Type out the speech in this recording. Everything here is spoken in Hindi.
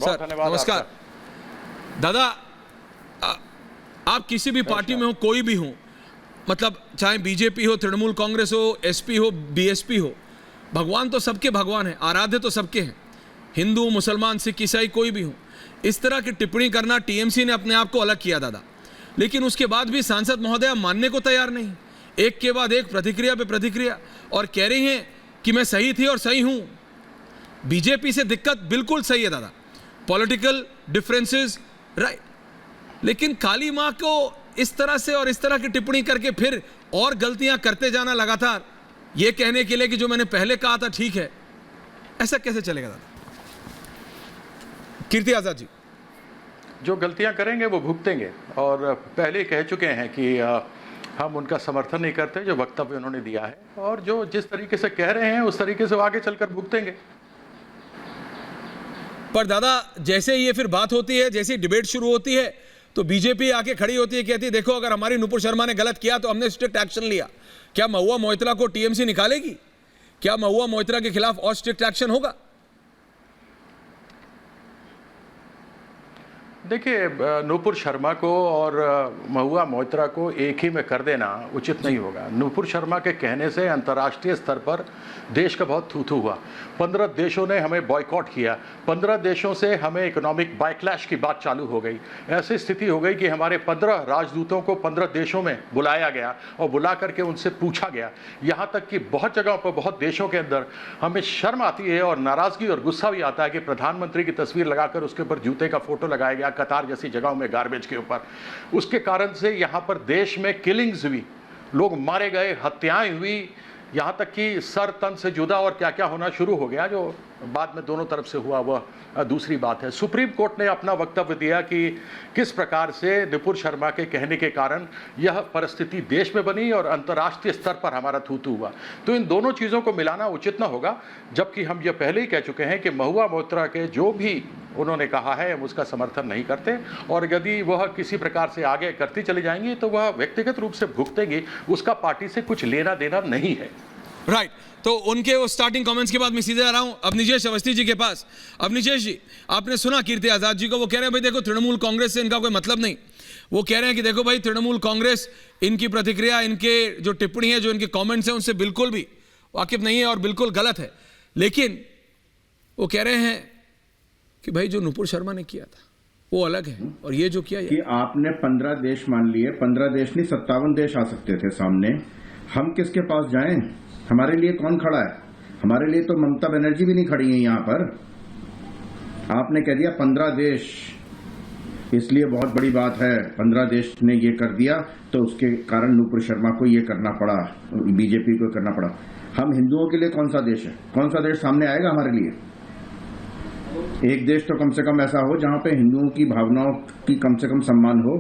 बहुत धन्यवाद। नमस्कार दादा, आप किसी भी पार्टी में हो, कोई भी हो, मतलब चाहे बीजेपी हो, तृणमूल कांग्रेस हो, एसपी हो, बीएसपी हो, भगवान तो सबके भगवान है, आराध्य तो सबके हैं, हिंदू मुसलमान सिख ईसाई कोई भी हो। इस तरह की टिप्पणी करना, टीएमसी ने अपने आप को अलग किया दादा, लेकिन उसके बाद भी सांसद महोदय मानने को तैयार नहीं, एक के बाद एक प्रतिक्रिया पे प्रतिक्रिया, और कह रही हैं कि मैं सही थी और सही हूं। बीजेपी से दिक्कत बिल्कुल सही है दादा, पॉलिटिकल डिफरेंसेस राइट, लेकिन काली मां को इस तरह से और इस तरह की टिप्पणी करके फिर और गलतियां करते जाना लगातार, ये कहने के लिए कि जो मैंने पहले कहा था ठीक है, ऐसा कैसे चलेगा दादा? कीर्ति आजाद जी, जो गलतियां करेंगे वो भुगतेंगे, और पहले कह चुके हैं कि हम उनका समर्थन नहीं करते जो वक्तव्य उन्होंने दिया है, और जो जिस तरीके से कह रहे हैं उस तरीके से वो आगे चलकर भुगतेंगे। पर दादा जैसे ये फिर बात होती है, जैसे डिबेट शुरू होती है तो बीजेपी आके खड़ी होती है, कहती है देखो अगर हमारी नुपुर शर्मा ने गलत किया तो हमने स्ट्रिक्ट एक्शन लिया। क्या महुआ मोइत्रा को टीएमसी निकालेगी? क्या महुआ मोइत्रा के खिलाफ और स्ट्रिक्ट एक्शन होगा? देखिए, नुपुर शर्मा को और महुआ मोइत्रा को एक ही में कर देना उचित नहीं होगा। नुपुर शर्मा के कहने से अंतर्राष्ट्रीय स्तर पर देश का बहुत थू-थू हुआ। 15 देशों ने हमें बॉयकॉट किया, 15 देशों से हमें इकोनॉमिक बैकलैश की बात चालू हो गई। ऐसी स्थिति हो गई कि हमारे 15 राजदूतों को 15 देशों में बुलाया गया और बुला करके उनसे पूछा गया। यहाँ तक कि बहुत जगहों पर, बहुत देशों के अंदर हमें शर्म आती है और नाराज़गी और गुस्सा भी आता है कि प्रधानमंत्री की तस्वीर लगाकर उसके ऊपर जूते का फोटो लगाया गया, कतार जैसी जगहों में गार्बेज के ऊपर। उसके कारण से यहाँ पर देश में किलिंग्स हुई, लोग मारे गए, हत्याएं हुई, यहाँ तक कि सर तन से जुदा और क्या क्या होना शुरू हो गया, जो बाद में दोनों तरफ से हुआ वह दूसरी बात है। सुप्रीम कोर्ट ने अपना वक्तव्य दिया कि किस प्रकार से नुपुर शर्मा के कहने के कारण यह परिस्थिति देश में बनी और अंतर्राष्ट्रीय स्तर पर हमारा थू-थू हुआ। तो इन दोनों चीज़ों को मिलाना उचित न होगा, जबकि हम ये पहले ही कह चुके हैं कि महुआ मोइत्रा के जो भी उन्होंने कहा है हम उसका समर्थन नहीं करते, और यदि वह किसी प्रकार से आगे करती चली जाएंगी तो वह व्यक्तिगत रूप से भुगतेंगी, उसका पार्टी से कुछ लेना देना नहीं है। राइट तो उनके वो स्टार्टिंग कमेंट्स के बाद मैं सीधे आ रहा हूं अब निजेश अवस्थी जी के पास। अब निजेश जी, आपने सुना कीर्ति आजाद जी को, वो कह रहे हैं भाई देखो तृणमूल कांग्रेस से इनका कोई मतलब नहीं। वो कह रहे हैं कि देखो भाई तृणमूल कांग्रेस इनकी प्रतिक्रिया, इनके जो टिप्पणी है, जो इनके कमेंट्स हैं उनसे बिल्कुल भी वाकिफ नहीं है और बिल्कुल गलत है। लेकिन वो कह रहे हैं कि भाई जो नुपुर शर्मा ने किया था वो अलग है, और ये जो किया कि आपने 15 देश मान लिए, 15 देश नहीं 57 देश आ सकते थे सामने। हम किसके पास जाएं? हमारे लिए कौन खड़ा है? हमारे लिए तो ममता बनर्जी भी नहीं खड़ी है यहाँ पर। आपने कह दिया 15 देश, इसलिए बहुत बड़ी बात है, 15 देश ने ये कर दिया तो उसके कारण नुपुर शर्मा को ये करना पड़ा, बीजेपी को करना पड़ा। हम हिंदुओं के लिए कौन सा देश है? कौन सा देश सामने आएगा हमारे लिए? एक देश तो कम से कम ऐसा हो जहां पे हिंदुओं की भावनाओं की कम से कम सम्मान हो।